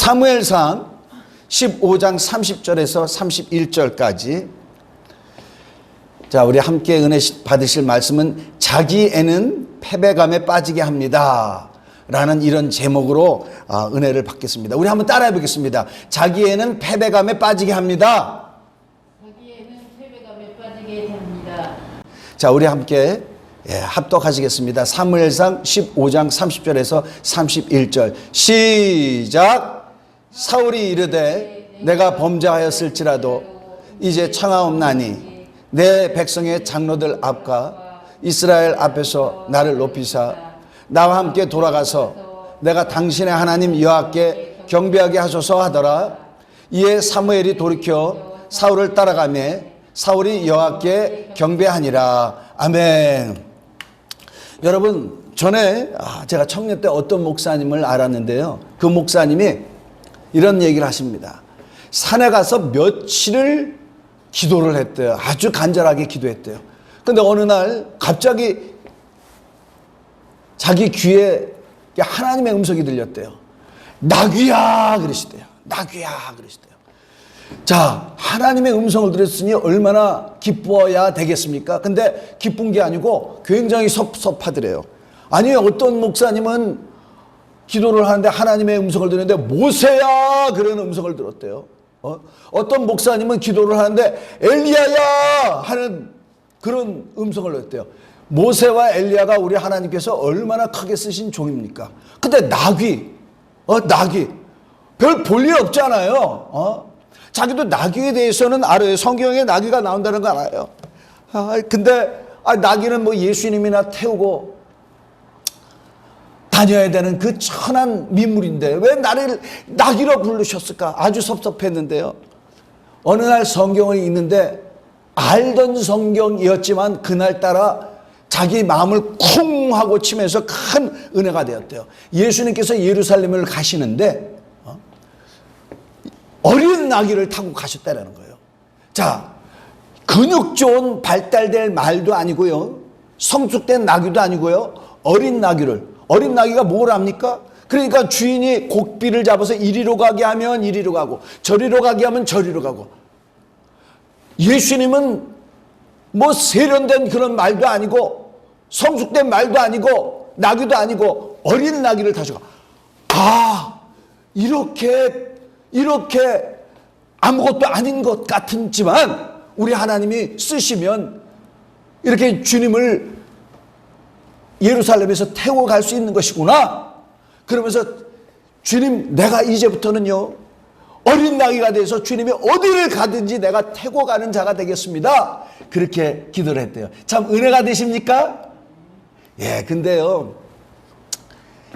사무엘상 15장 30절에서 31절까지. 자, 우리 함께 은혜 받으실 말씀은 자기 애는 패배감에 빠지게 합니다 라는 이런 제목으로 은혜를 받겠습니다. 우리 한번 따라해 보겠습니다. 자기 애는 패배감에 빠지게 합니다. 자기 애는 패배감에 빠지게 합니다. 자, 우리 함께 합독하시겠습니다. 사무엘상 15장 30절에서 31절 시작. 사울이 이르되 내가 범죄하였을지라도 이제 청하옵나니 내 백성의 장로들 앞과 이스라엘 앞에서 나를 높이사 나와 함께 돌아가서 내가 당신의 하나님 여호와께 경배하게 하소서 하더라. 이에 사무엘이 돌이켜 사울을 따라가며 사울이 여호와께 경배하니라. 아멘. 여러분, 전에 제가 청년 때 어떤 목사님을 알았는데요, 그 목사님이 이런 얘기를 하십니다. 산에 가서 며칠을 기도를 했대요. 아주 간절하게 기도했대요. 근데 어느 날 갑자기 자기 귀에 하나님의 음성이 들렸대요. 나귀야 그러시대요. 나귀야 그러시대요. 자, 하나님의 음성을 들었으니 얼마나 기뻐야 되겠습니까? 근데 기쁜 게 아니고 굉장히 섭섭하더래요. 아니, 어떤 목사님은 기도를 하는데 하나님의 음성을 들었는데 모세야 그런 음성을 들었대요. 어떤 목사님은 기도를 하는데 엘리야야 하는 그런 음성을 들었대요. 모세와 엘리야가 우리 하나님께서 얼마나 크게 쓰신 종입니까? 근데 나귀 별 볼 일 없잖아요. 자기도 나귀에 대해서는 알아요. 성경에 나귀가 나온다는 거 알아요. 근데 나귀는 뭐 예수님이나 태우고 다녀야 되는 그 천한 민물인데 왜 나를 나귀로 부르셨을까? 아주 섭섭했는데요. 어느 날 성경을 읽는데 알던 성경이었지만 그날따라 자기 마음을 쿵 하고 치면서 큰 은혜가 되었대요. 예수님께서 예루살렘을 가시는데 어린 나귀를 타고 가셨다는 거예요. 자, 근육 좋은 발달될 말도 아니고요, 성숙된 나귀도 아니고요, 어린 나귀가 뭘 합니까? 그러니까 주인이 곡비를 잡아서 이리로 가게 하면 이리로 가고 저리로 가게 하면 저리로 가고. 예수님은 뭐 세련된 그런 말도 아니고 성숙된 말도 아니고 나귀도 아니고 어린 나귀를 타셔가. 이렇게 아무것도 아닌 것 같지만 우리 하나님이 쓰시면 이렇게 주님을 예루살렘에서 태워 갈 수 있는 것이구나. 그러면서 주님, 내가 이제부터는요 어린 나귀가 돼서 주님이 어디를 가든지 내가 태워 가는 자가 되겠습니다. 그렇게 기도를 했대요. 참 은혜가 되십니까? 근데요,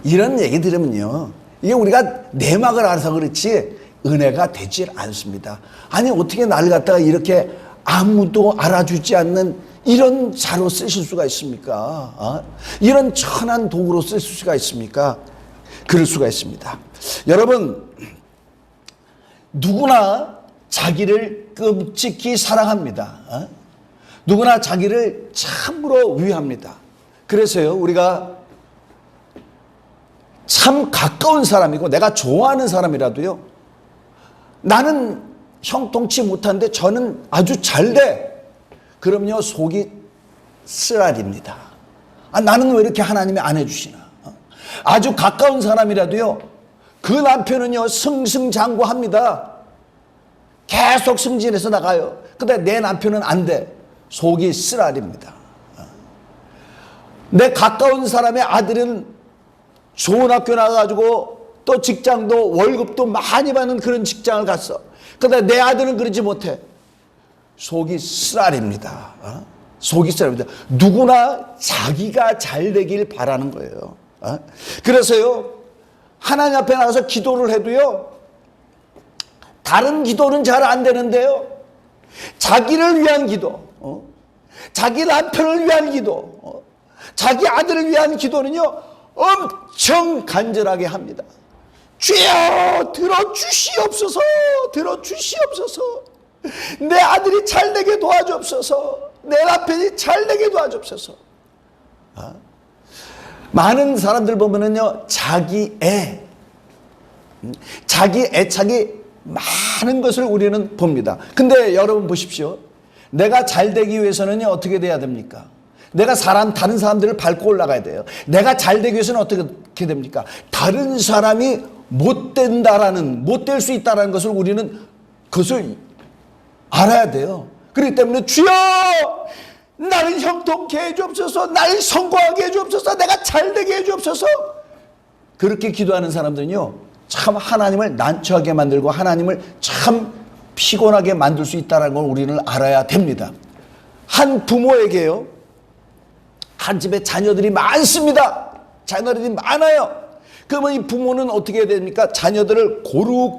이런 얘기 들으면요, 이게 우리가 내막을 알아서 그렇지 은혜가 되질 않습니다. 아니, 어떻게 나를 갖다가 이렇게 아무도 알아주지 않는 이런 자로 쓰실 수가 있습니까? 이런 천한 도구로 쓸 수가 있습니까? 그럴 수가 있습니다. 여러분, 누구나 자기를 끔찍히 사랑합니다. 누구나 자기를 참으로 위합니다. 그래서요, 우리가 참 가까운 사람이고 내가 좋아하는 사람이라도요, 나는 형통치 못한데 저는 아주 잘 돼. 그럼요, 속이 쓰라립니다. 나는 왜 이렇게 하나님이 안 해주시나. 아주 가까운 사람이라도요, 그 남편은요 승승장구합니다. 계속 승진해서 나가요. 근데 내 남편은 안 돼. 속이 쓰라립니다. 내 가까운 사람의 아들은 좋은 학교 나가가지고 또 직장도 월급도 많이 받는 그런 직장을 갔어. 근데 내 아들은 그러지 못해. 속이 쓰라립니다. 속이 쓰라립니다. 누구나 자기가 잘 되길 바라는 거예요. 그래서요, 하나님 앞에 나가서 기도를 해도요, 다른 기도는 잘 안 되는데요, 자기를 위한 기도, 자기 남편을 위한 기도, 자기 아들을 위한 기도는요 엄청 간절하게 합니다. 주여 들어주시옵소서, 들어주시옵소서. 내 아들이 잘되게 도와주옵소서. 내 남편이 잘되게 도와주옵소서. 많은 사람들 보면은요, 자기 애, 자기 애착이 많은 것을 우리는 봅니다. 근데 여러분 보십시오. 내가 잘 되기 위해서는 어떻게 돼야 됩니까? 내가 다른 사람들을 밟고 올라가야 돼요. 내가 잘 되기 위해서는 어떻게 됩니까? 다른 사람이 못 될 수 있다는 것을 우리는 그것을 알아야 돼요. 그렇기 때문에 주여 나를 형통케 해주옵소서, 나를 성공하게 해주옵소서, 내가 잘 되게 해주옵소서. 그렇게 기도하는 사람들은요 참 하나님을 난처하게 만들고 하나님을 참 피곤하게 만들 수 있다는 걸 우리는 알아야 됩니다. 한 부모에게요, 한 집에 자녀들이 많습니다. 자녀들이 많아요. 그러면 이 부모는 어떻게 해야 됩니까? 자녀들을 고루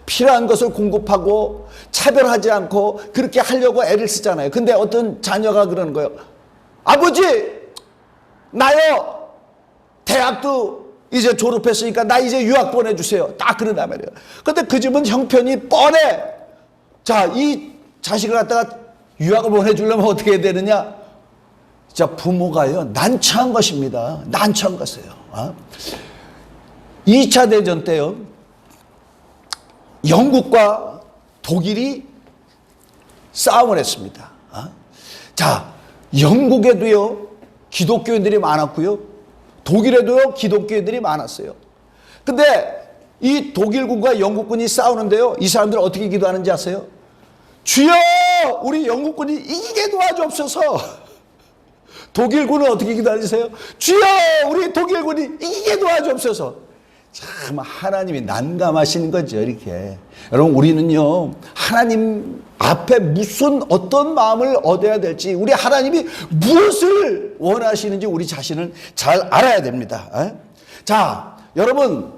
필요한 것을 공급하고 차별하지 않고 그렇게 하려고 애를 쓰잖아요. 근데 어떤 자녀가 그러는 거예요. 아버지, 나요 대학도 이제 졸업했으니까 나 이제 유학 보내주세요. 딱 그런단 말이에요. 근데 그 집은 형편이 뻔해. 자, 이 자식을 갖다가 유학을 보내주려면 어떻게 해야 되느냐? 자, 부모가요 난처한 것입니다. 난처한 것이에요. 2차 대전 때요 영국과 독일이 싸움을 했습니다. 자, 영국에도요 기독교인들이 많았고요 독일에도요 기독교인들이 많았어요. 근데 이 독일군과 영국군이 싸우는데요 이 사람들은 어떻게 기도하는지 아세요? 주여 우리 영국군이 이기게 도와주옵소서. 독일군은 어떻게 기도하세요? 주여 우리 독일군이 이기게 도와주옵소서. 참 하나님이 난감하시는 거죠. 이렇게 여러분 우리는요 하나님 앞에 무슨 어떤 마음을 얻어야 될지, 우리 하나님이 무엇을 원하시는지 우리 자신을 잘 알아야 됩니다. 자, 여러분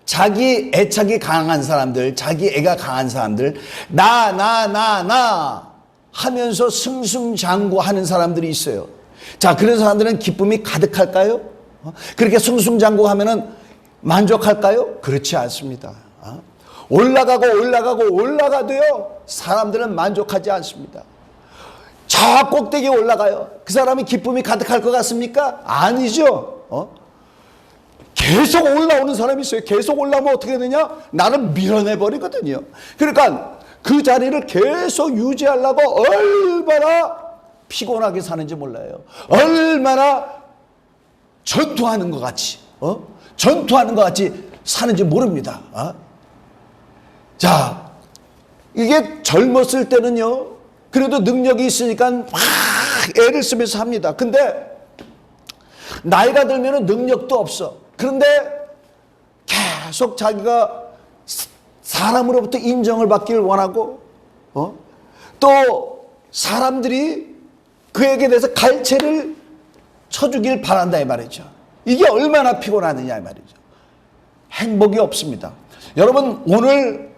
자기 애착이 강한 사람들, 자기 애가 강한 사람들, 나 하면서 승승장구하는 사람들이 있어요. 자, 그런 사람들은 기쁨이 가득할까요? 그렇게 승승장구하면은 만족할까요? 그렇지 않습니다. 올라가도요 사람들은 만족하지 않습니다. 저 꼭대기에 올라가요. 그 사람이 기쁨이 가득할 것 같습니까? 아니죠. 계속 올라오는 사람이 있어요. 계속 올라오면 어떻게 되냐? 나는 밀어내버리거든요. 그러니까 그 자리를 계속 유지하려고 얼마나 피곤하게 사는지 몰라요. 얼마나 전투하는 것 같이 전투하는 것 같이 사는지 모릅니다. 자, 이게 젊었을 때는요 그래도 능력이 있으니까 막 애를 쓰면서 합니다. 근데 나이가 들면 능력도 없어. 그런데 계속 자기가 사람으로부터 인정을 받기를 원하고 또 사람들이 그에게 대해서 갈채를 쳐주길 바란다 이 말이죠. 이게 얼마나 피곤하느냐 이 말이죠. 행복이 없습니다. 여러분 오늘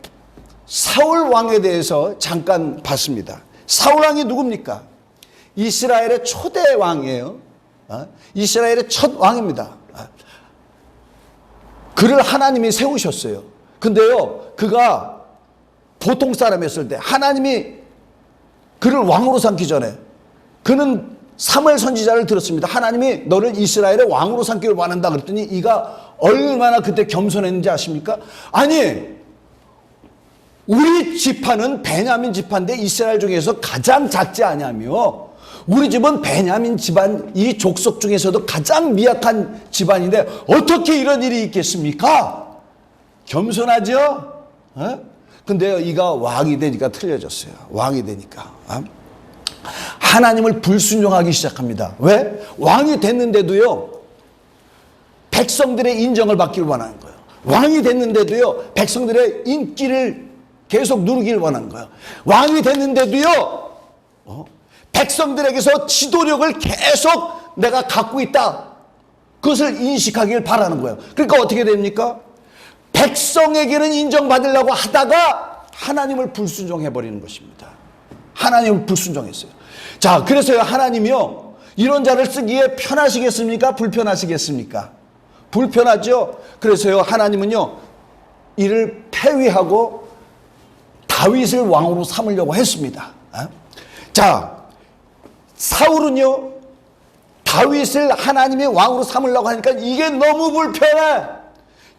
사울 왕에 대해서 잠깐 봤습니다. 사울 왕이 누굽니까? 이스라엘의 초대 왕이에요. 이스라엘의 첫 왕입니다. 그를 하나님이 세우셨어요. 근데요 그가 보통 사람이었을 때 하나님이 그를 왕으로 삼기 전에 그는 사무엘 선지자를 들었습니다. 하나님이 너를 이스라엘의 왕으로 삼기를 원한다 그랬더니 이가 얼마나 그때 겸손했는지 아십니까? 아니 우리 지파는 베냐민 지파인데 이스라엘 중에서 가장 작지 아니하며 우리 집은 베냐민 집안 이 족속 중에서도 가장 미약한 집안인데 어떻게 이런 일이 있겠습니까? 겸손하죠? 근데요 이가 왕이 되니까 틀려졌어요. 왕이 되니까 하나님을 불순종하기 시작합니다. 왜? 왕이 됐는데도요 백성들의 인정을 받기를 원하는 거예요. 왕이 됐는데도요 백성들의 인기를 계속 누르기를 원하는 거예요. 왕이 됐는데도요 백성들에게서 지도력을 계속 내가 갖고 있다, 그것을 인식하길 바라는 거예요. 그러니까 어떻게 됩니까? 백성에게는 인정받으려고 하다가 하나님을 불순종해버리는 것입니다. 하나님을 불순종했어요. 자, 그래서요 하나님이요 이런 자를 쓰기에 편하시겠습니까? 불편하시겠습니까? 불편하죠. 그래서요 하나님은요 이를 폐위하고 다윗을 왕으로 삼으려고 했습니다. 자, 사울은요 다윗을 하나님의 왕으로 삼으려고 하니까 이게 너무 불편해.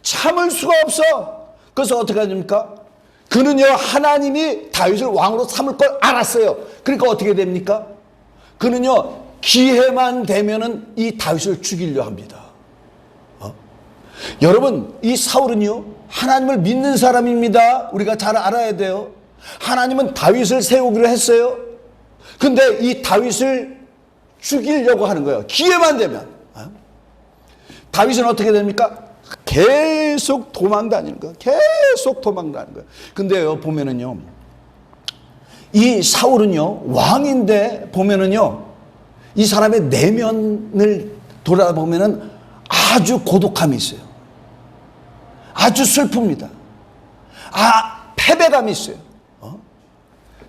참을 수가 없어. 그래서 어떻게 하십니까? 그는요, 하나님이 다윗을 왕으로 삼을 걸 알았어요. 그러니까 어떻게 됩니까? 그는요, 기회만 되면은 이 다윗을 죽이려 합니다. 여러분, 이 사울은요, 하나님을 믿는 사람입니다. 우리가 잘 알아야 돼요. 하나님은 다윗을 세우기로 했어요. 근데 이 다윗을 죽이려고 하는 거예요. 기회만 되면. 다윗은 어떻게 됩니까? 계속 도망 다니는 거예요. 계속 도망 다니는 거예요. 근데요, 보면은요, 이 사울은요, 왕인데 보면은요, 이 사람의 내면을 돌아보면은 아주 고독함이 있어요. 아주 슬픕니다. 패배감이 있어요.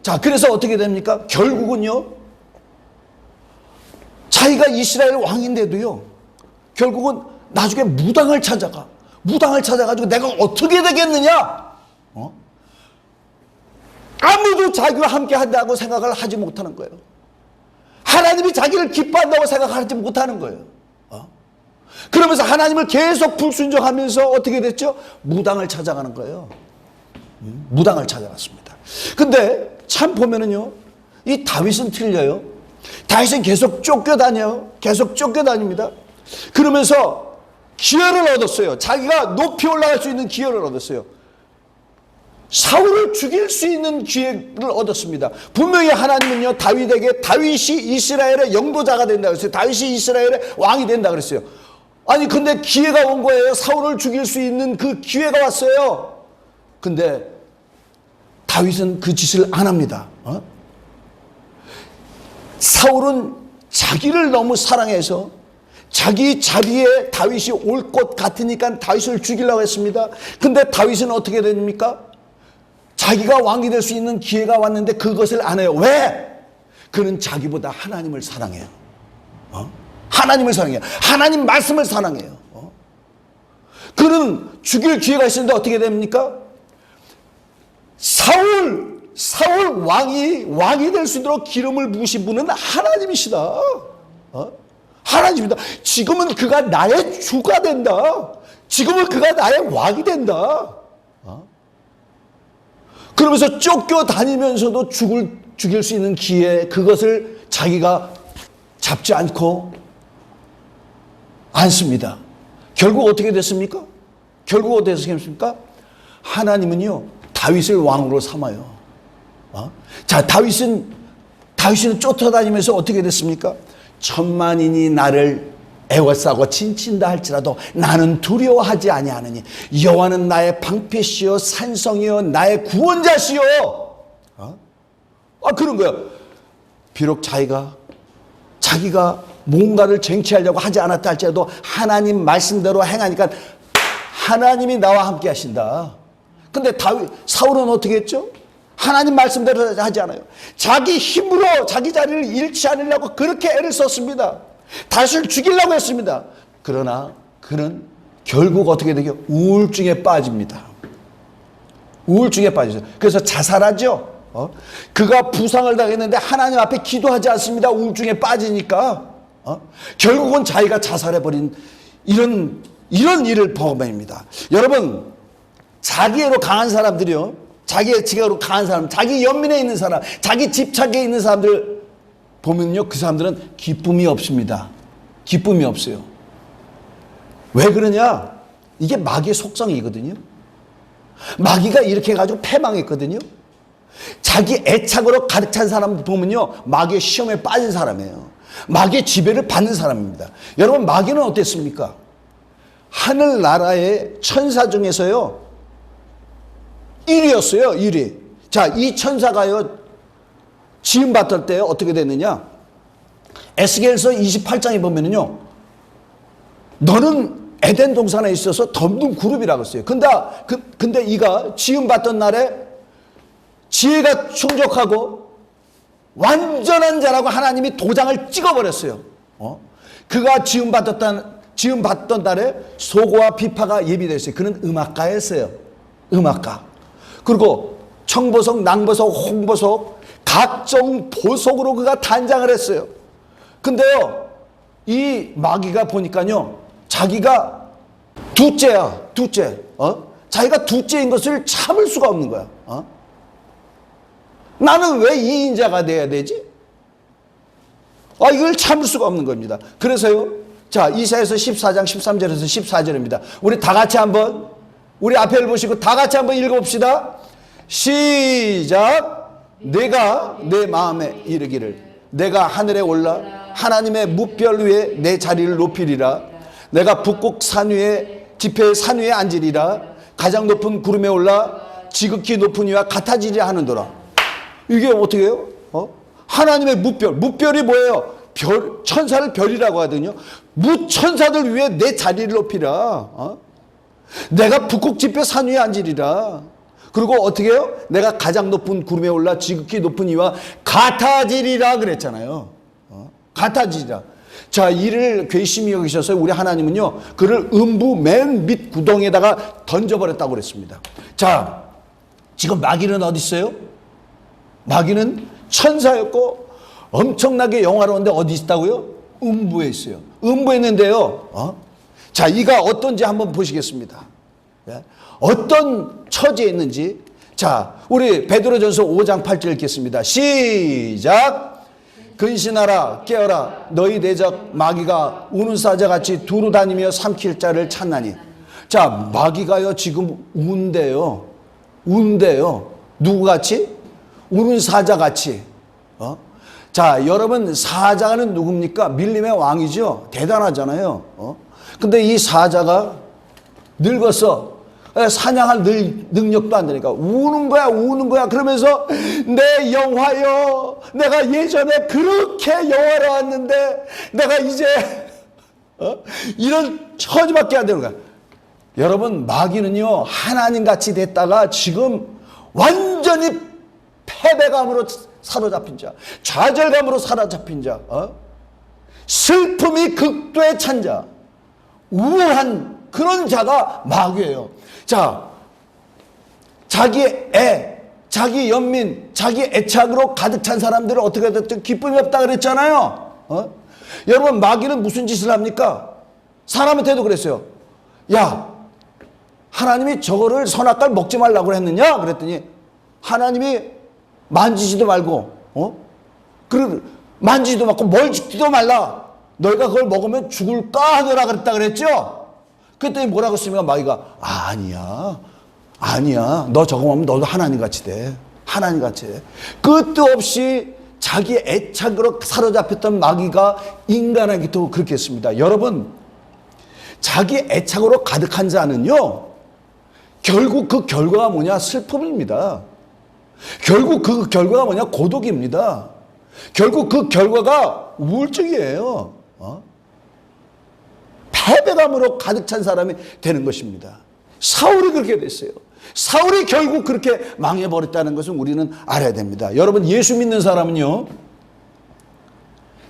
자, 그래서 어떻게 됩니까? 결국은요, 자기가 이스라엘 왕인데도요, 결국은 나중에 무당을 찾아가지고 내가 어떻게 되겠느냐? 아무도 자기와 함께 한다고 생각을 하지 못하는 거예요. 하나님이 자기를 기뻐한다고 생각하지 못하는 거예요. 그러면서 하나님을 계속 불순종하면서 어떻게 됐죠? 무당을 찾아가는 거예요. 무당을 찾아갔습니다. 근데 참 보면은요, 이 다윗은 틀려요. 다윗은 계속 쫓겨다녀요. 계속 쫓겨다닙니다. 그러면서 기회를 얻었어요. 자기가 높이 올라갈 수 있는 기회를 얻었어요. 사울을 죽일 수 있는 기회를 얻었습니다. 분명히 하나님은요, 다윗에게 다윗이 이스라엘의 영도자가 된다 그랬어요. 다윗이 이스라엘의 왕이 된다 그랬어요. 아니, 근데 기회가 온 거예요. 사울을 죽일 수 있는 그 기회가 왔어요. 근데 다윗은 그 짓을 안 합니다. 사울은 자기를 너무 사랑해서 자기 자리에 다윗이 올 것 같으니까 다윗을 죽이려고 했습니다. 근데 다윗은 어떻게 됩니까? 자기가 왕이 될 수 있는 기회가 왔는데 그것을 안 해요. 왜? 그는 자기보다 하나님을 사랑해요. 하나님을 사랑해요. 하나님 말씀을 사랑해요. 그는 죽일 기회가 있었는데 어떻게 됩니까? 사울 왕이 될 수 있도록 기름을 부으신 분은 하나님이시다. 하나님입니다. 지금은 그가 나의 주가 된다. 지금은 그가 나의 왕이 된다. 그러면서 쫓겨다니면서도 죽일 수 있는 기회, 그것을 자기가 잡지 않습니다. 결국 어떻게 됐습니까? 결국 어떻게 됐습니까? 하나님은요, 다윗을 왕으로 삼아요. 자, 다윗은 쫓아다니면서 어떻게 됐습니까? 천만인이 나를 애워싸고 친친다 할지라도 나는 두려워하지 아니하느니 여호와는 나의 방패시요 산성이요 나의 구원자시요. 그런 거예요. 비록 자기가 뭔가를 쟁취하려고 하지 않았다 할지라도 하나님 말씀대로 행하니까 하나님이 나와 함께 하신다. 근데 사울은 어떻게 했죠? 하나님 말씀대로 하지 않아요. 자기 힘으로 자기 자리를 잃지 않으려고 그렇게 애를 썼습니다. 다윗을 죽이려고 했습니다. 그러나 그는 결국 어떻게 되죠? 우울증에 빠집니다. 우울증에 빠지죠. 그래서 자살하죠. 그가 부상을 당했는데 하나님 앞에 기도하지 않습니다. 우울증에 빠지니까. 결국은 자기가 자살해버린 이런 일을 범합니다. 여러분, 자기애로 강한 사람들이요, 자기의 지각으로 강한 사람, 자기 연민에 있는 사람, 자기 집착에 있는 사람들 보면요, 그 사람들은 기쁨이 없습니다. 기쁨이 없어요. 왜 그러냐? 이게 마귀의 속성이거든요. 마귀가 이렇게 해가지고 패망했거든요. 자기 애착으로 가득 찬 사람 보면요, 마귀의 시험에 빠진 사람이에요. 마귀의 지배를 받는 사람입니다. 여러분, 마귀는 어땠습니까? 하늘나라의 천사 중에서요, 1위였어요. 1위. 자, 이 천사가요, 지음받을 때 어떻게 됐느냐? 에스겔서 28장에 보면은요, 너는 에덴 동산에 있어서 덤든 그룹이라고 했어요. 근데 이가 지음받던 날에 지혜가 충족하고 완전한 자라고 하나님이 도장을 찍어버렸어요. 그가 지음받던 날에 소고와 비파가 예비됐어요. 그는 음악가였어요. 음악가. 그리고 청보석, 낭보석, 홍보석, 각종 보석으로 그가 단장을 했어요. 근데요, 이 마귀가 보니까요, 자기가 둘째야. 둘째, 자기가 둘째인 것을 참을 수가 없는 거야. 나는 왜 2인자가 돼야 되지? 이걸 참을 수가 없는 겁니다. 그래서요, 자, 이사야서 14장 13절에서 14절입니다. 우리 다 같이 한번, 우리 앞에를 보시고 다 같이 한번 읽어봅시다. 시작. 내가 내 마음에 이르기를 내가 하늘에 올라 하나님의 무별 위에 내 자리를 높이리라. 내가 북극 산 위에 지폐의 산 위에 앉으리라. 가장 높은 구름에 올라 지극히 높은 이와 같아지리라 하는도라. 이게 어떻게 해요? 하나님의 무별. 무별이 뭐예요? 천사를 별이라고 하거든요. 무천사들 위에 내 자리를 높이라. 내가 북극 지폐 산 위에 앉으리라. 그리고 어떻게 해요? 내가 가장 높은 구름에 올라 지극히 높은 이와 같아지리라 그랬잖아요. 같아지리라. 자, 이를 괘씸히 여기셔서 우리 하나님은요, 그를 음부 맨 밑 구덩이에다가 던져버렸다고 그랬습니다. 자, 지금 마귀는 어디 있어요? 마귀는 천사였고 엄청나게 영화로운데 어디 있다고요? 음부에 있어요. 음부에 있는데요. 자, 이가 어떤지 한번 보시겠습니다. 어떤 처지에 있는지. 자, 우리 베드로전서 5장 8절 읽겠습니다. 시작. 근신하라 깨어라 너희 대적 마귀가 우는 사자같이 두루 다니며 삼킬 자를 찾나니. 자, 마귀가요 지금 운대요. 누구같이? 우는 사자같이. 자, 여러분, 사자는 누굽니까? 밀림의 왕이죠. 대단하잖아요. 근데 이 사자가 늙었어. 사냥할 능력도 안 되니까 우는 거야. 그러면서 내 영화여, 내가 예전에 그렇게 영화로웠는데 내가 이제 이런 처지밖에 안 되는 거야. 여러분, 마귀는요 하나님같이 됐다가 지금 완전히 패배감으로 사로잡힌 자, 좌절감으로 사로잡힌 자, 슬픔이 극도에 찬 자, 우울한 그런 자가 마귀예요. 자, 자기 자기 연민, 자기 애착으로 가득 찬 사람들은 어떻게 됐든 기쁨이 없다 그랬잖아요. 여러분, 마귀는 무슨 짓을 합니까? 사람한테도 그랬어요. 야, 하나님이 저거를 선악과를 먹지 말라고 했느냐? 그랬더니 하나님이 만지지도 말고, 만지지도 말고 뭘 죽지도 말라. 너희가 그걸 먹으면 죽을까 하더라 그랬다 그랬죠? 그랬더니 뭐라고 했습니까? 마귀가 아니야. 너 저거 먹으면 너도 하나님같이 돼. 하나님같이 돼. 끝도 없이 자기 애착으로 사로잡혔던 마귀가 인간에게도 그렇게 했습니다. 여러분, 자기 애착으로 가득한 자는요, 결국 그 결과가 뭐냐? 슬픔입니다. 결국 그 결과가 뭐냐? 고독입니다. 결국 그 결과가 우울증이에요. 패배감으로 가득 찬 사람이 되는 것입니다. 사울이 그렇게 됐어요. 사울이 결국 그렇게 망해버렸다는 것은 우리는 알아야 됩니다. 여러분, 예수 믿는 사람은요,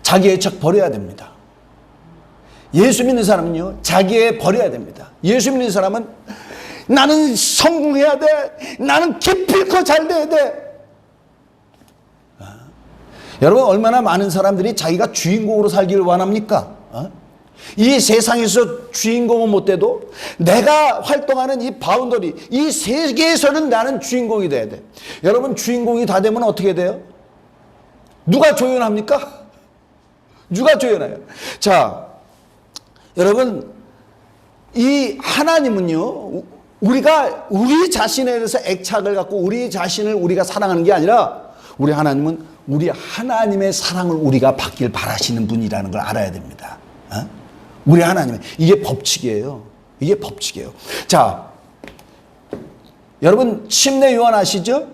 자기 애착 버려야 됩니다. 예수 믿는 사람은요, 자기애 버려야 됩니다. 예수 믿는 사람은 나는 성공해야 돼. 나는 기필코 잘 돼야 돼. 여러분, 얼마나 많은 사람들이 자기가 주인공으로 살기를 원합니까? 이 세상에서 주인공은 못 돼도 내가 활동하는 이 바운더리, 이 세계에서는 나는 주인공이 돼야 돼. 여러분, 주인공이 다 되면 어떻게 돼요? 누가 조연합니까? 누가 조연해요? 자, 여러분, 이 하나님은요, 우리가 우리 자신에 대해서 애착을 갖고 우리 자신을 우리가 사랑하는 게 아니라, 우리 하나님은 우리 하나님의 사랑을 우리가 받길 바라시는 분이라는 걸 알아야 됩니다. 우리 하나님은 이게 법칙이에요. 이게 법칙이에요. 자, 여러분, 침례 요한 아시죠?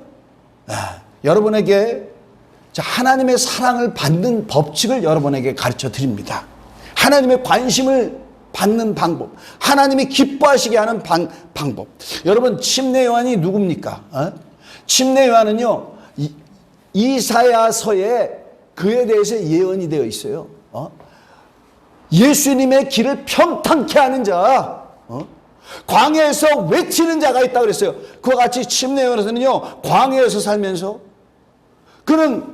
여러분에게 하나님의 사랑을 받는 법칙을 여러분에게 가르쳐 드립니다. 하나님의 관심을 받는 방법, 하나님이 기뻐하시게 하는 방법. 여러분, 침례 요한이 누굽니까? 침례 요한은요, 이사야서에 그에 대해서 예언이 되어 있어요. 예수님의 길을 평탄케 하는 자, 광야에서 외치는 자가 있다고 그랬어요. 그와 같이 침례 요한에서는요, 광야에서 살면서 그는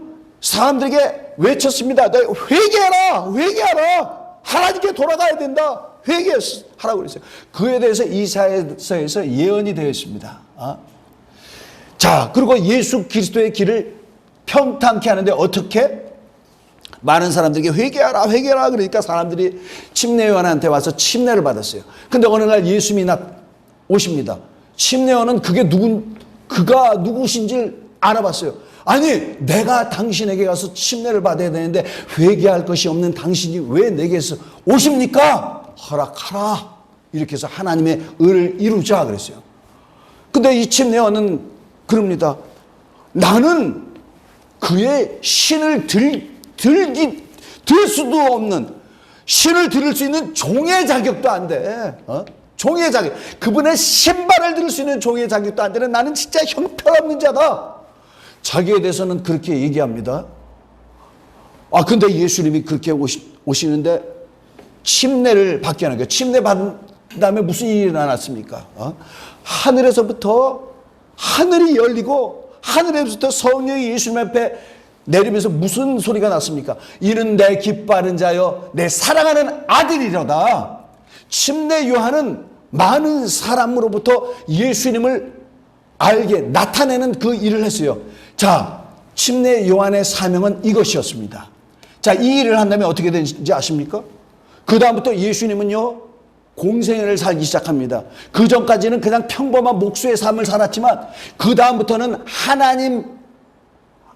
사람들에게 외쳤습니다. 회개하라, 회개하라. 하나님께 돌아가야 된다. 회개하라고 그랬어요. 그에 대해서 이사야서에서 예언이 되어 있습니다. 자, 그리고 예수 그리스도의 길을 평탄케 하는데 어떻게? 많은 사람들에게 회개하라 회개하라 그러니까 사람들이 침례요한한테 와서 침례를 받았어요. 근데 어느 날 예수님이 오십니다. 침례요한은 그가 누구신지를 알아봤어요. 아니, 내가 당신에게 가서 침례를 받아야 되는데 회개할 것이 없는 당신이 왜 내게서 오십니까? 허락하라. 이렇게 해서 하나님의 의를 이루자 그랬어요. 근데 이 침례요한은 그럽니다. 나는 그의 신을 들 수도 없는, 신을 들을 수 있는 종의 자격도 안 돼. 종의 자격. 그분의 신발을 들을 수 있는 종의 자격도 안 되는 나는 진짜 형편없는 자다. 자기에 대해서는 그렇게 얘기합니다. 근데 예수님이 그렇게 오시는데 침례를 받게 하는 거예요. 침례 받은 다음에 무슨 일이 일어났습니까? 하늘에서부터 하늘이 열리고 하늘에서부터 성령이 예수님 앞에 내리면서 무슨 소리가 났습니까? 이는 내 기뻐하는 자여 내 사랑하는 아들이로다. 침례 요한은 많은 사람으로부터 예수님을 알게 나타내는 그 일을 했어요. 자, 침례 요한의 사명은 이것이었습니다. 자, 이 일을 한다면 어떻게 되는지 아십니까? 그 다음부터 예수님은요 공생애를 살기 시작합니다. 그 전까지는 그냥 평범한 목수의 삶을 살았지만 그 다음부터는 하나님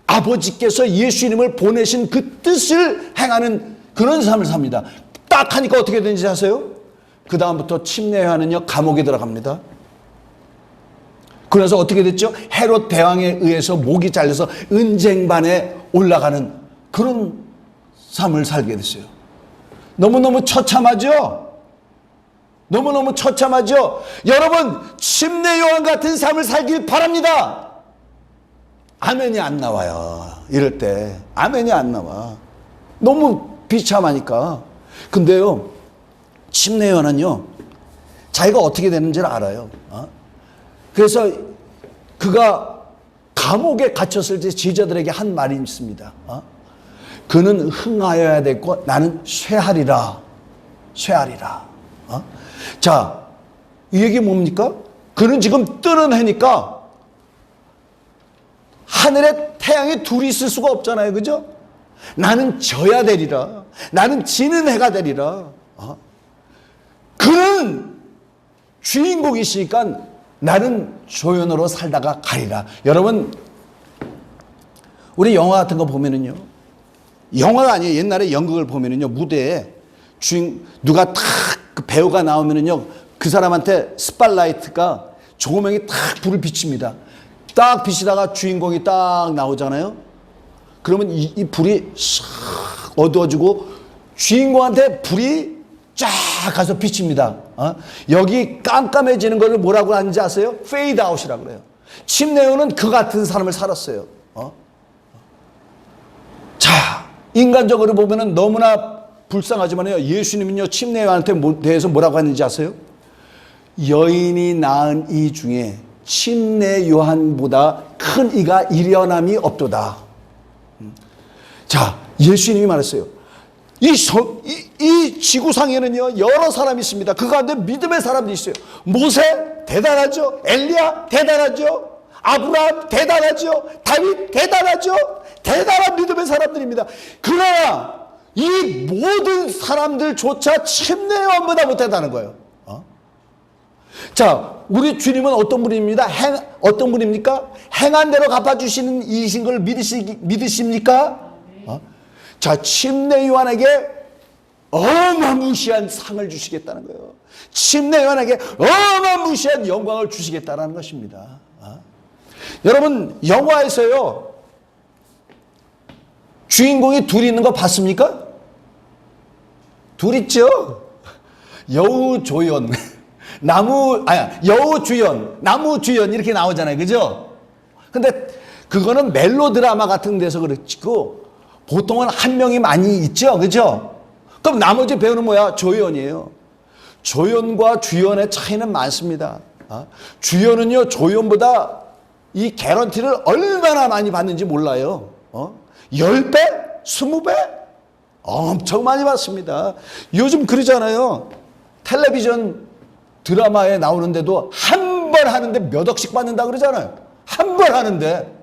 아버지께서 예수님을 보내신 그 뜻을 행하는 그런 삶을 삽니다. 딱 하니까 어떻게 되는지 아세요? 그 다음부터 침례 요한은요 감옥에 들어갑니다. 그래서 어떻게 됐죠? 헤롯 대왕에 의해서 목이 잘려서 은쟁반에 올라가는 그런 삶을 살게 됐어요. 너무너무 처참하죠? 너무너무 처참하죠? 여러분, 침례 요한 같은 삶을 살길 바랍니다. 아멘이 안 나와요. 이럴 때 아멘이 안 나와. 너무 비참하니까. 근데요 침례 요한은요 자기가 어떻게 되는지를 알아요. 그래서 그가 감옥에 갇혔을 때 제자들에게 한 말이 있습니다. 그는 흥하여야 되고 나는 쇠하리라. 쇠하리라. 자, 이 얘기 뭡니까? 그는 지금 뜨는 해니까 하늘에 태양이 둘이 있을 수가 없잖아요. 그죠? 나는 져야 되리라. 나는 지는 해가 되리라. 그는 주인공이시니까 나는 조연으로 살다가 가리라. 여러분, 우리 영화 같은 거 보면은요, 영화가 아니에요. 옛날에 연극을 보면은요, 무대에 누가 탁 그 배우가 나오면은요, 그 사람한테 스팟라이트가 조명이 탁 불을 비칩니다. 딱 비치다가 주인공이 딱 나오잖아요. 그러면 이 불이 싹 어두워지고 주인공한테 불이 쫙 가서 비칩니다. 여기 깜깜해지는 걸 뭐라고 하는지 아세요? 페이드 아웃이라고 그래요. 침례 요한은 그 같은 삶을 살았어요. 자, 인간적으로 보면은 너무나 불쌍하지만요, 예수님은요 침례 요한한테 대해서 뭐라고 하는지 아세요? 여인이 낳은 이 중에 침례 요한보다 큰 이가 일어남이 없도다. 자, 예수님이 말했어요. 이 지구상에는요 여러 사람이 있습니다. 그 가운데 믿음의 사람들이 있어요. 모세 대단하죠. 엘리야 대단하죠. 아브라함 대단하죠. 다윗 대단하죠. 대단한 믿음의 사람들입니다. 그러나 이 모든 사람들조차 침례 요한보다 못하다는 거예요. 자, 우리 주님은 어떤 분입니다? 어떤 분입니까? 행한 대로 갚아주시는 이신 걸 믿으십니까? 자, 침례 요한에게 어마무시한 상을 주시겠다는 거예요. 침례 요한에게 어마무시한 영광을 주시겠다는 것입니다. 여러분, 영화에서요 주인공이 둘이 있는 거 봤습니까? 둘 있죠. 여우조연 여우주연, 나무주연 이렇게 나오잖아요. 그죠? 근데 그거는 멜로드라마 같은 데서 그렇고 보통은 한 명이 많이 있죠. 그죠? 그럼 나머지 배우는 뭐야? 조연이에요. 조연과 주연의 차이는 많습니다. 주연은요 조연보다 이 개런티를 얼마나 많이 받는지 몰라요. 10배? 20배? 엄청 많이 받습니다. 요즘 그러잖아요. 텔레비전 드라마에 나오는데도 한 번 하는데 몇 억씩 받는다 그러잖아요. 한 번 하는데,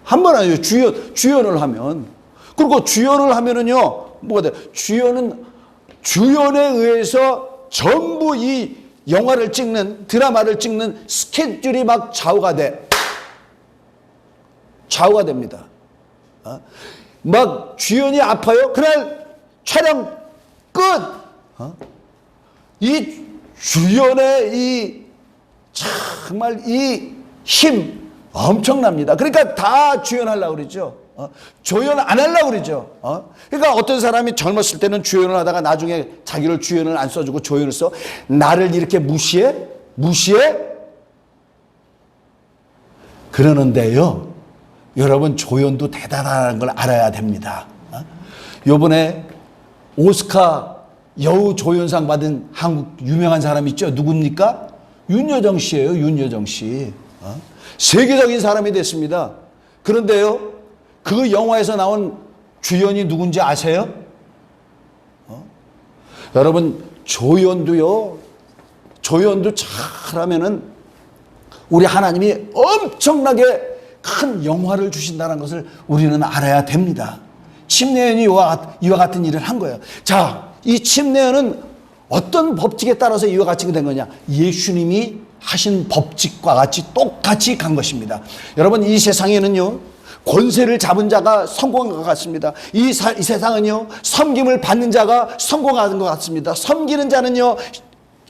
한 번 하죠. 주연을 하면. 그리고 주연을 하면은요, 뭐가 돼? 주연에 의해서 전부 이 영화를 찍는, 드라마를 찍는 스케줄이 막 좌우가 돼. 좌우가 됩니다. 막 주연이 아파요? 그날 촬영 끝! 이 주연의 이 정말 이 힘 엄청납니다. 그러니까 다 주연하려고 그러죠. 조연 안 하려고 그러죠. 그러니까 어떤 사람이 젊었을 때는 주연을 하다가 나중에 자기를 주연을 안 써주고 조연을 써. 나를 이렇게 무시해? 그러는데요, 여러분, 조연도 대단한 걸 알아야 됩니다. 요번에 오스카 여우 조연상 받은 한국 유명한 사람 있죠? 누굽니까? 윤여정 씨예요. 윤여정 씨. 세계적인 사람이 됐습니다. 그런데요, 그 영화에서 나온 주연이 누군지 아세요? 여러분, 조연도 잘하면은 우리 하나님이 엄청나게 큰 영화를 주신다는 것을 우리는 알아야 됩니다. 침례연이 이와 같은 일을 한 거예요. 자, 이 침례연은 어떤 법칙에 따라서 이와 같이 된 거냐? 예수님이 하신 법칙과 같이 똑같이 간 것입니다. 여러분, 이 세상에는요, 권세를 잡은 자가 성공한 것 같습니다. 이 세상은요, 섬김을 받는 자가 성공하는 것 같습니다. 섬기는 자는요,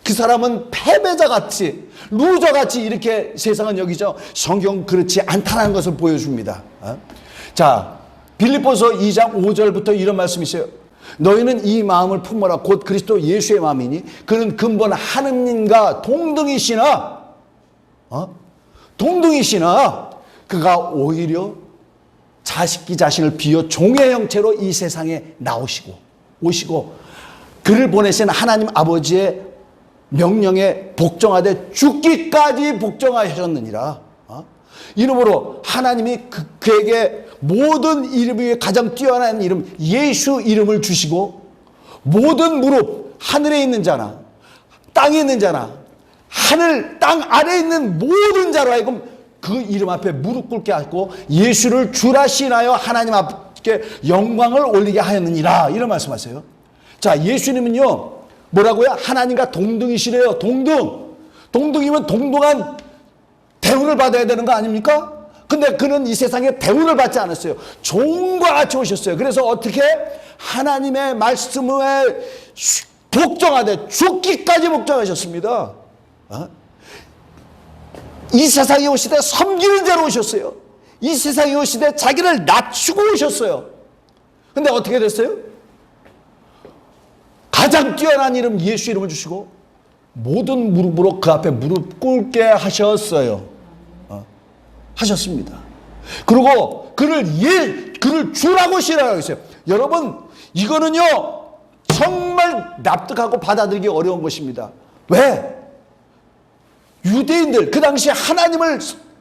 그 사람은 패배자같이, 루저같이 이렇게 세상은 여기죠. 성경 그렇지 않다는 것을 보여줍니다. 자, 빌립보서 2장 5절부터 이런 말씀이 있어요. 너희는 이 마음을 품어라. 곧 그리스도 예수의 마음이니 그는 근본 하느님과 동등이시나 그가 오히려 자신을 비워 종의 형체로 이 세상에 오시고 그를 보내신 하나님 아버지의 명령에 복종하되 죽기까지 복종하셨느니라. 이름으로 하나님이 그에게 모든 이름 위에 가장 뛰어난 이름 예수 이름을 주시고 모든 무릎, 하늘에 있는 자나 땅에 있는 자나 하늘 땅 아래에 있는 모든 자로 하여금 그 이름 앞에 무릎 꿇게 하고 예수를 주라 신하여 하나님 앞에 영광을 올리게 하였느니라. 이런 말씀하세요. 자, 예수님은요 뭐라고요? 하나님과 동등이시래요. 동등이면 동등한 대우를 받아야 되는 거 아닙니까? 근데 그는 이 세상에 대우를 받지 않았어요. 종과 같이 오셨어요. 그래서 어떻게? 하나님의 말씀에 복종하되 죽기까지 복종하셨습니다. 이 세상에 오시되 섬기는 자로 오셨어요. 이 세상에 오시되 자기를 낮추고 오셨어요. 근데 어떻게 됐어요? 가장 뛰어난 이름 예수 이름을 주시고 모든 무릎으로 그 앞에 무릎 꿇게 하셨어요. 하셨습니다. 그리고 그를 주라고 신하라고 했어요. 여러분, 이거는요 정말 납득하고 받아들이기 어려운 것입니다. 왜? 유대인들, 그 당시에 하나님을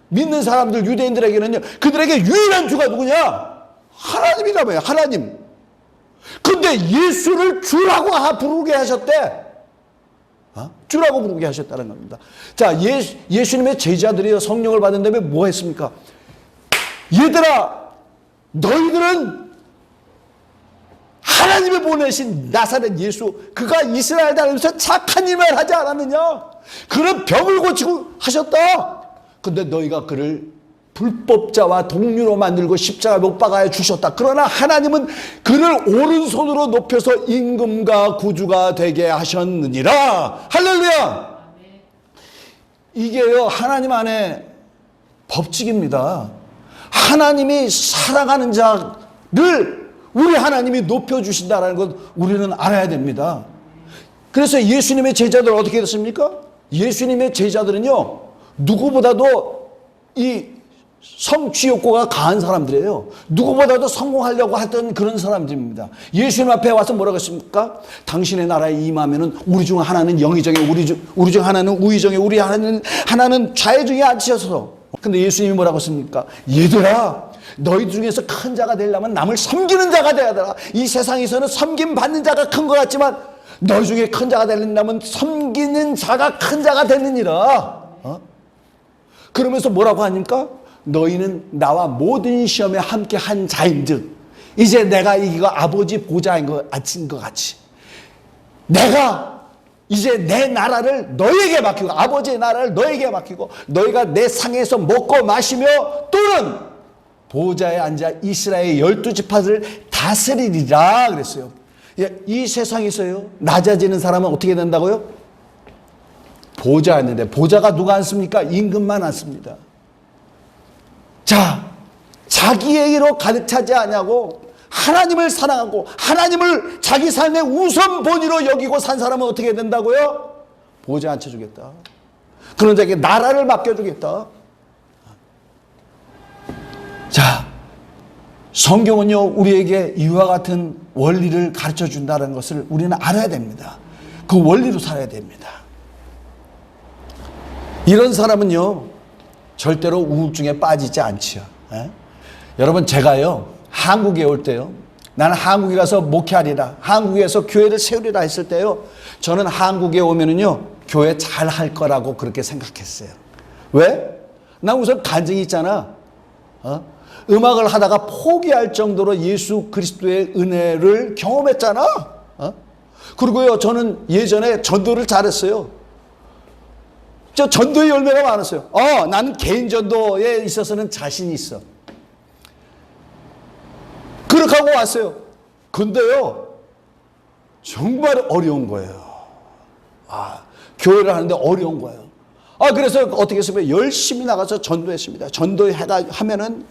믿는 사람들, 유대인들에게는요, 그들에게 유일한 주가 누구냐? 하나님이라며요. 하나님. 근데 예수를 주라고 부르게 하셨대. 주라고 부르게 하셨다는 겁니다. 자, 예수님의 제자들이 성령을 받은 다음에 뭐 했습니까? 얘들아, 너희들은 하나님이 보내신 나사렛 예수, 그가 이스라엘 나라에서 착한 일만 하지 않았느냐? 그는 병을 고치고 하셨다. 근데 너희가 그를 불법자와 동류로 만들고 십자가 못 박아야 주셨다. 그러나 하나님은 그를 오른손으로 높여서 임금과 구주가 되게 하셨느니라. 할렐루야. 이게요 하나님 안에 법칙입니다. 하나님이 사랑하는 자를 우리 하나님이 높여주신다는 것 우리는 알아야 됩니다. 그래서 예수님의 제자들 어떻게 됐습니까? 예수님의 제자들은요 누구보다도 이 성취 욕구가 강한 사람들이에요. 누구보다도 성공하려고 하던 그런 사람들입니다. 예수님 앞에 와서 뭐라고 했습니까? 당신의 나라에 임하면은 우리 중 하나는 영의정에 우리 중 하나는 우의정에 우리 하나는 좌의정에 앉으셔서. 근데 예수님이 뭐라고 했습니까? 얘들아, 너희 중에서 큰 자가 되려면 남을 섬기는 자가 되어야 되라. 이 세상에서는 섬김 받는 자가 큰 것 같지만 너 중에 큰 자가 되려면 섬기는 자가 큰 자가 되느니라. 그러면서 뭐라고 하니까? 너희는 나와 모든 시험에 함께 한 자인즉 이제 내가 이거 아버지 보좌인 것 같이 내가 이제 내 나라를 너에게 맡기고 아버지의 나라를 너에게 맡기고 너희가 내 상에서 먹고 마시며 또는 보좌에 앉아 이스라엘 12지파들을 다스리리라 그랬어요. 이 세상에서요 낮아지는 사람은 어떻게 된다고요? 보좌 앉는데 보좌가 누가 앉습니까? 임금만 앉습니다. 자, 자기의 일로 가득 차지 않냐고 하나님을 사랑하고 하나님을 자기 삶의 우선 본위로 여기고 산 사람은 어떻게 된다고요? 보좌 앉혀주겠다. 그런 자에게 나라를 맡겨주겠다. 자, 성경은요 우리에게 이와 같은 원리를 가르쳐 준다는 것을 우리는 알아야 됩니다. 그 원리로 살아야 됩니다. 이런 사람은요 절대로 우울증에 빠지지 않지요. 여러분 제가요 한국에 올 때요 나는 한국에 가서 목회하리라 한국에서 교회를 세우리라 했을 때요 저는 한국에 오면은요 교회 잘 할 거라고 그렇게 생각했어요. 왜? 난 우선 간증이 있잖아. 음악을 하다가 포기할 정도로 예수 그리스도의 은혜를 경험했잖아. 그리고요 저는 예전에 전도를 잘했어요. 저 전도의 열매가 많았어요. 나는 개인 전도에 있어서는 자신이 있어. 그렇게 하고 왔어요. 근데요, 정말 어려운 거예요. 교회를 하는데 어려운 거예요. 그래서 어떻게 했으면 열심히 나가서 전도했습니다. 전도하면은,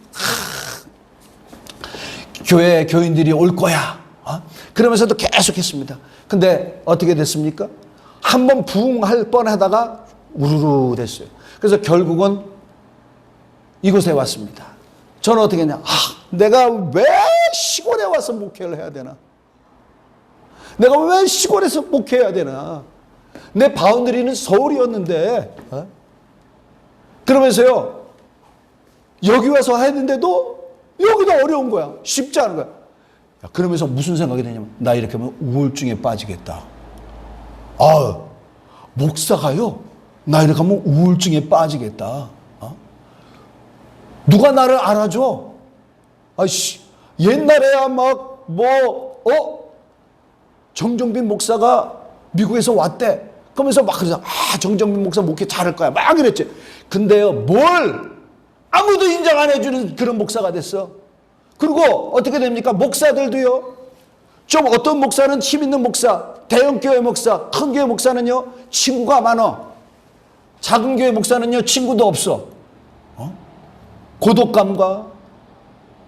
교회 교인들이 올 거야. 그러면서도 계속 했습니다. 근데 어떻게 됐습니까? 한번 부흥할 뻔 하다가 우르르 됐어요. 그래서 결국은 이곳에 왔습니다. 저는 어떻게 했냐? 내가 왜 시골에 와서 목회를 해야 되나? 내가 왜 시골에서 목회해야 되나? 내 바운더리는 서울이었는데, 그러면서요, 여기 와서 했는데도 여기도 어려운 거야. 쉽지 않은 거야. 그러면서 무슨 생각이 드냐면, 나 이렇게 하면 우울증에 빠지겠다. 목사가요, 나 이렇게 하면 우울증에 빠지겠다. 누가 나를 알아줘? 옛날에야 정정빈 목사가 미국에서 왔대. 그러면서 막 그래서 정정빈 목사 목회 잘할 거야. 막 이랬지. 근데요, 아무도 인정 안 해주는 그런 목사가 됐어. 그리고 어떻게 됩니까? 목사들도요, 좀 어떤 목사는 힘 있는 목사, 대형 교회 목사, 큰 교회 목사는요, 친구가 많아. 작은 교회 목사는요, 친구도 없어. 고독감과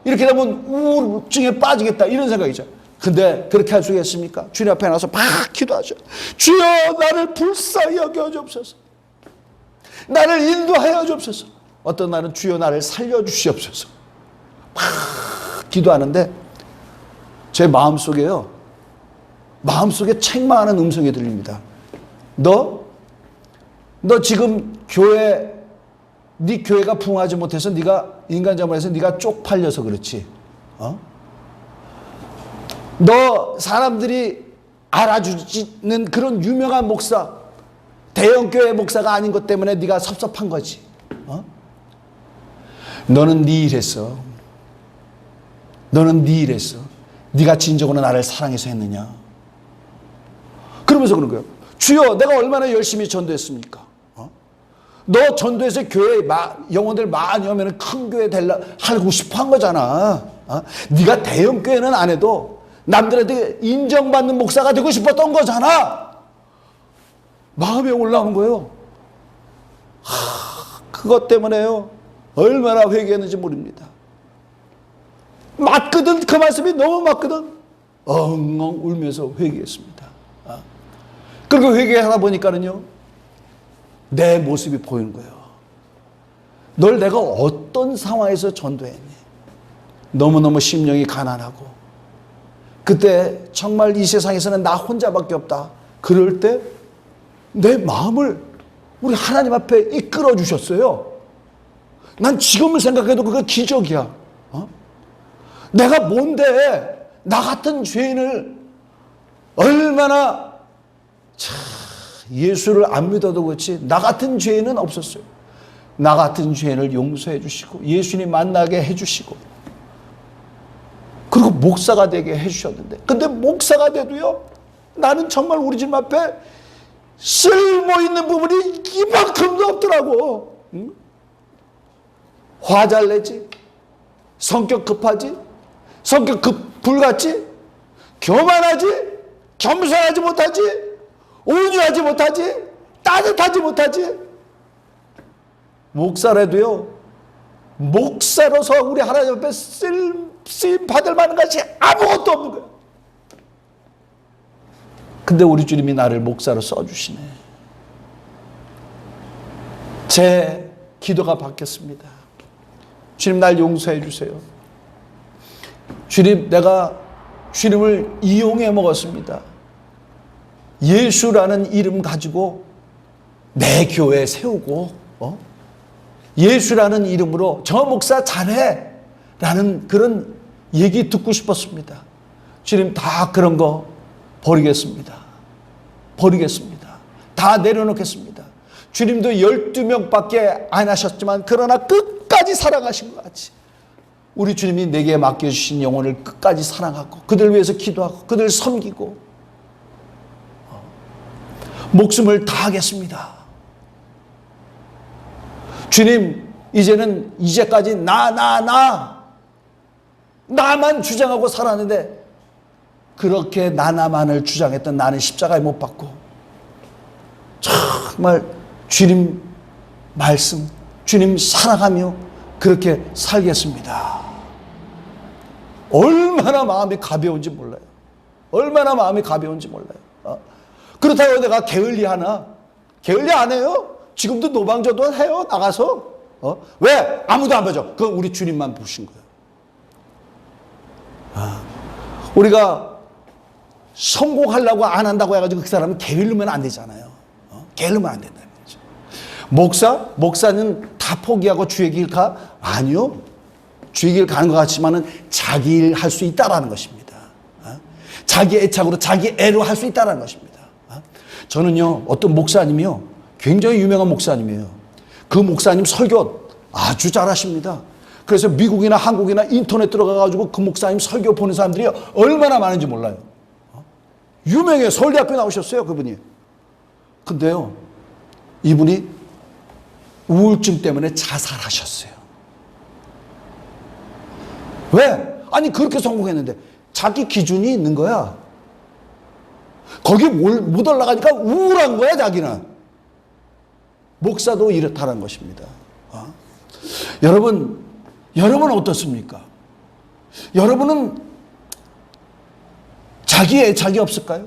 이렇게 되면 우울증에 빠지겠다 이런 생각이죠. 근데 그렇게 할 수가 있습니까? 주님 앞에 나와서 막 기도하죠. 주여 나를 불쌍히 여겨주옵소서. 나를 인도하여 주옵소서. 어떤 날은 주여 나를 살려주시옵소서. 막 기도하는데 제 마음속에 책망하는 음성이 들립니다. 너 지금 네 교회가 부흥하지 못해서 네가 인간자문에서 네가 쪽팔려서 그렇지. 너 사람들이 알아주지는 그런 유명한 목사, 대형 교회 목사가 아닌 것 때문에 네가 섭섭한 거지. 너는 네 일했어. 너는 네 일했어. 네가 진정으로 나를 사랑해서 했느냐. 그러면서 그런 거예요. 주여 내가 얼마나 열심히 전도했습니까? 너 전도해서 교회 영혼들 많이 오면 큰 교회 하고 싶어 한 거잖아. 네가 대형 교회는 안 해도 남들한테 인정받는 목사가 되고 싶었던 거잖아. 마음에 올라온 거예요. 그것 때문에요. 얼마나 회개했는지 모릅니다. 맞거든. 그 말씀이 너무 맞거든. 엉엉 울면서 회개했습니다. 그리고 회개하다 보니까는요. 내 모습이 보이는 거예요. 널 내가 어떤 상황에서 전도했니? 너무너무 심령이 가난하고 그때 정말 이 세상에서는 나 혼자밖에 없다. 그럴 때 내 마음을 우리 하나님 앞에 이끌어 주셨어요. 난 지금을 생각해도 그거 기적이야. 내가 뭔데 나 같은 죄인을 얼마나 예수를 안 믿어도 그렇지 나 같은 죄인은 없었어요. 나 같은 죄인을 용서해 주시고 예수님 만나게 해 주시고 그리고 목사가 되게 해 주셨는데, 근데 목사가 돼도요 나는 정말 우리 집 앞에 쓸모있는 부분이 이만큼도 없더라고. 응? 화 잘 내지, 성격 급하지, 성격 불같지, 교만하지, 겸손하지 못하지, 온유하지 못하지, 따뜻하지 못하지. 목사라도요, 목사로서 우리 하나님 앞에 쓰임 받을 만한 것이 아무것도 없는 거예요. 근데 우리 주님이 나를 목사로 써주시네. 제 기도가 바뀌었습니다. 주님, 날 용서해 주세요. 주님, 내가 주님을 이용해 먹었습니다. 예수라는 이름 가지고 내 교회 세우고 예수라는 이름으로 저 목사 잘해 라는 그런 얘기 듣고 싶었습니다. 주님, 다 그런 거 버리겠습니다. 버리겠습니다. 다 내려놓겠습니다. 주님도 12명밖에 안 하셨지만 그러나 끝까지 사랑하신 것 같이 우리 주님이 내게 맡겨주신 영혼을 끝까지 사랑하고 그들 위해서 기도하고 그들 섬기고 목숨을 다하겠습니다. 주님, 이제는 이제까지 나만 주장하고 살았는데 그렇게 나만을 주장했던 나는 십자가에 못 박고 정말 주님 말씀, 주님 사랑하며 그렇게 살겠습니다. 얼마나 마음이 가벼운지 몰라요. 얼마나 마음이 가벼운지 몰라요. 그렇다고 내가 게을리 하나? 게을리 안 해요. 지금도 노방전도 해요. 나가서. 왜? 아무도 안 봐줘. 그건 우리 주님만 보신 거예요. 우리가 성공하려고 안 한다고 해가지고 그 사람은 게을르면 안 되잖아요. 게을르면 안 된다는 거죠. 목사는 다 포기하고 주의 길 가? 아니요. 주의 길 가는 것 같지만은 자기 일 할 수 있다라는 것입니다. 자기 애착으로 자기 애로 할 수 있다라는 것입니다. 저는요, 어떤 목사님이요, 굉장히 유명한 목사님이에요. 그 목사님 설교 아주 잘하십니다. 그래서 미국이나 한국이나 인터넷 들어가가지고 그 목사님 설교 보는 사람들이 얼마나 많은지 몰라요. 유명해요. 서울대학교 나오셨어요, 그분이. 근데요, 이분이 우울증 때문에 자살하셨어요. 왜? 아니, 그렇게 성공했는데 자기 기준이 있는 거야. 거기 못 올라가니까 우울한 거야, 자기는. 목사도 이렇다는 것입니다. 여러분은 어떻습니까? 여러분은 자기의 애착이 없을까요?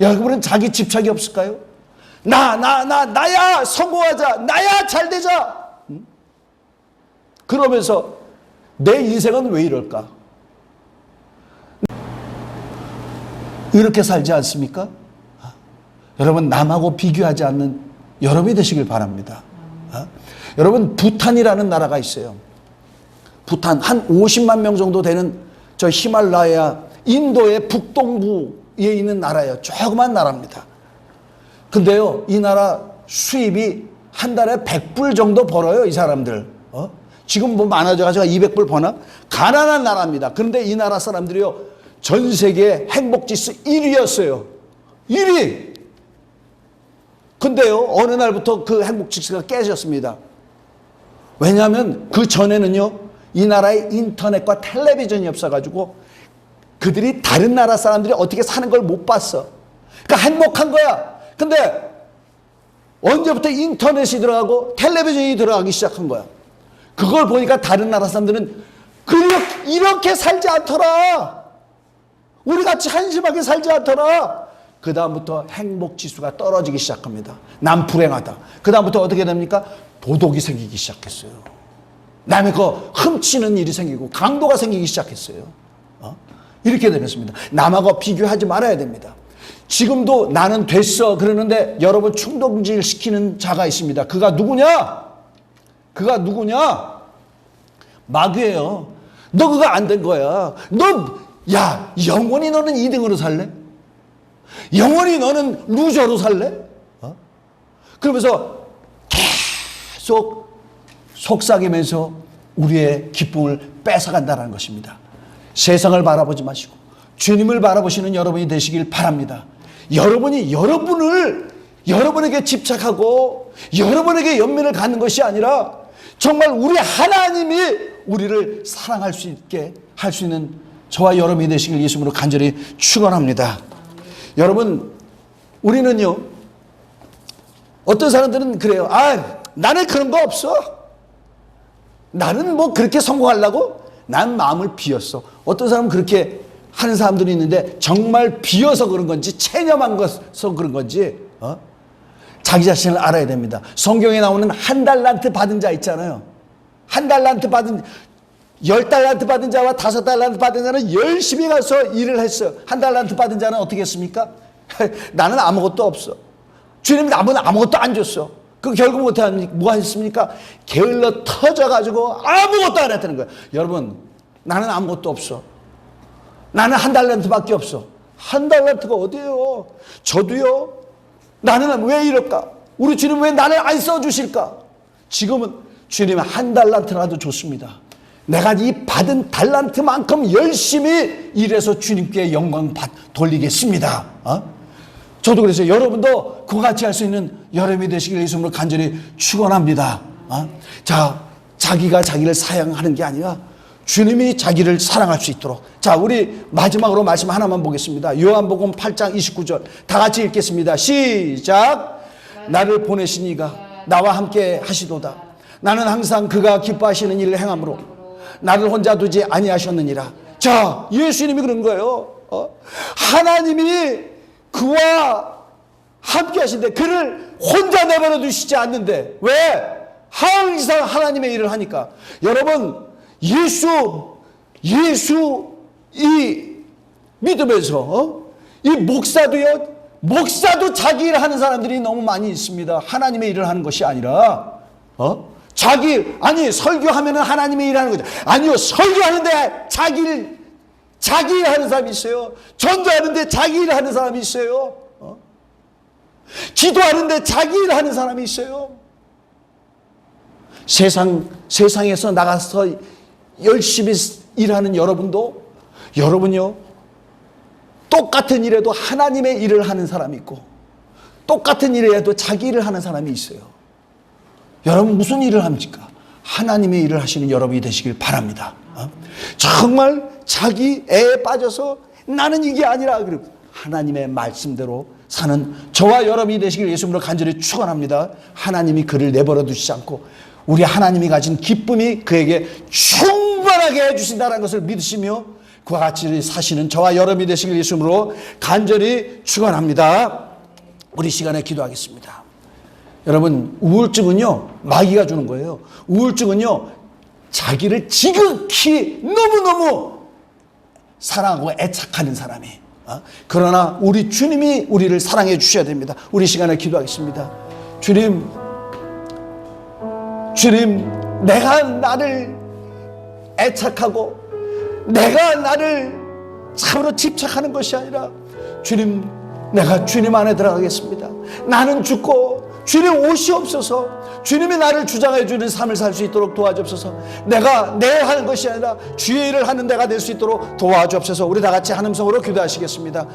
여러분은 자기 집착이 없을까요? 나야 성공하자, 나야 잘 되자. 그러면서 내 인생은 왜 이럴까? 이렇게 살지 않습니까? 여러분, 남하고 비교하지 않는 여러분이 되시길 바랍니다. 여러분, 부탄이라는 나라가 있어요. 부탄, 한 50만 명 정도 되는 저 히말라야, 인도의 북동부에 있는 나라예요. 조그만 나라입니다. 근데요, 이 나라 수입이 한 달에 100불 정도 벌어요, 이 사람들. 지금 뭐 많아져가지고 200불 버나? 가난한 나라입니다. 그런데 이 나라 사람들이요, 전 세계 행복지수 1위였어요. 1위! 근데요, 어느 날부터 그 행복지수가 깨졌습니다. 왜냐하면 그 전에는요, 이 나라에 인터넷과 텔레비전이 없어가지고 그들이 다른 나라 사람들이 어떻게 사는 걸 못 봤어. 그러니까 행복한 거야. 근데 언제부터 인터넷이 들어가고 텔레비전이 들어가기 시작한 거야. 그걸 보니까 다른 나라 사람들은 이렇게 살지 않더라. 우리같이 한심하게 살지 않더라. 그 다음부터 행복지수가 떨어지기 시작합니다. 남 불행하다. 그 다음부터 어떻게 됩니까? 도덕이 생기기 시작했어요. 남의 거 훔치는 일이 생기고 강도가 생기기 시작했어요. 이렇게 되겠습니다. 남하고 비교하지 말아야 됩니다. 지금도 나는 됐어 그러는데 여러분 충동질 시키는 자가 있습니다. 그가 누구냐? 마귀예요. 너 그거 안 된 거야. 영원히 너는 2등으로 살래? 영원히 너는 루저로 살래? 그러면서 계속 속삭이면서 우리의 기쁨을 뺏어간다는 것입니다. 세상을 바라보지 마시고 주님을 바라보시는 여러분이 되시길 바랍니다. 여러분이 여러분에게 집착하고 여러분에게 연민을 갖는 것이 아니라 정말 우리 하나님이 우리를 사랑할 수 있게 할 수 있는 저와 여러분이 되시길 예수님으로 간절히 축원합니다. 여러분, 우리는요, 어떤 사람들은 그래요. 나는 그런 거 없어. 나는 뭐 그렇게 성공하려고? 난 마음을 비웠어. 어떤 사람은 그렇게 하는 사람들이 있는데 정말 비어서 그런 건지 체념한 것서 그런 건지 자기 자신을 알아야 됩니다. 성경에 나오는 한 달란트 받은 자 있잖아요. 한 달란트 받은 10달란트 받은 자와 5달란트 받은 자는 열심히 가서 일을 했어요. 한 달란트 받은 자는 어떻게 했습니까? 나는 아무것도 없어. 주님 나무는 아무것도 안 줬어. 그 결국 뭐가 했습니까? 게을러 터져가지고 아무것도 안 했다는 거예요. 여러분, 나는 아무것도 없어. 나는 한 달란트밖에 없어. 한 달란트가 어디예요? 저도요. 나는 왜 이럴까? 우리 주님 왜 나를 안 써주실까? 지금은 주님은 한 달란트라도 좋습니다. 내가 이 받은 달란트만큼 열심히 일해서 주님께 영광 돌리겠습니다. 저도 그래서 여러분도 그와 같이 할 수 있는 여러분이 되시길 예수님으로 간절히 축원합니다. 자, 자기가 자기를 사랑하는 게 아니라 주님이 자기를 사랑할 수 있도록. 자, 우리 마지막으로 말씀 하나만 보겠습니다. 요한복음 8장 29절 다 같이 읽겠습니다. 시작. 나를 보내신 이가 나와 함께 하시도다. 나는 항상 그가 기뻐하시는 일을 행함으로 나를 혼자 두지 아니하셨느니라. 자, 예수님이 그런 거예요. 하나님이 그와 함께 하신데 그를 혼자 내버려 두시지 않는데 왜? 항상 하나님의 일을 하니까. 여러분, 예수 이 믿으면서 이 목사도 자기 일을 하는 사람들이 너무 많이 있습니다. 하나님의 일을 하는 것이 아니라 설교하면은 하나님의 일을 하는 거죠. 아니요, 설교하는데 자기 일 하는 사람이 있어요. 전도하는데 자기 일 하는 사람이 있어요. 기도하는데 자기 일 하는 사람이 있어요. 세상에서 나가서 열심히 일하는 여러분요, 똑같은 일에도 하나님의 일을 하는 사람이 있고 똑같은 일에도 자기 일을 하는 사람이 있어요. 여러분 무슨 일을 합니까? 하나님의 일을 하시는 여러분이 되시길 바랍니다. 정말 자기 애에 빠져서 나는 이게 아니라 하나님의 말씀대로 사는 저와 여러분이 되시길 예수님으로 간절히 축원합니다. 하나님이 그를 내버려 두시지 않고 우리 하나님이 가진 기쁨이 그에게 충분하게 해주신다는 것을 믿으시며 그와 같이 사시는 저와 여러분이 되시길 예수님으로 간절히 축원합니다. 우리 시간에 기도하겠습니다. 여러분, 우울증은요 마귀가 주는 거예요. 우울증은요 자기를 지극히 너무너무 사랑하고 애착하는 사람이 그러나 우리 주님이 우리를 사랑해 주셔야 됩니다. 우리 시간에 기도하겠습니다. 주님, 내가 나를 애착하고 내가 나를 참으로 집착하는 것이 아니라 주님, 내가 주님 안에 들어가겠습니다. 나는 죽고 주님 오시옵소서. 주님이 나를 주장해 주는 삶을 살 수 있도록 도와주옵소서. 내가 내 하는 것이 아니라 주의 일을 하는 내가 될 수 있도록 도와주옵소서. 우리 다 같이 한 음성으로 기도하시겠습니다.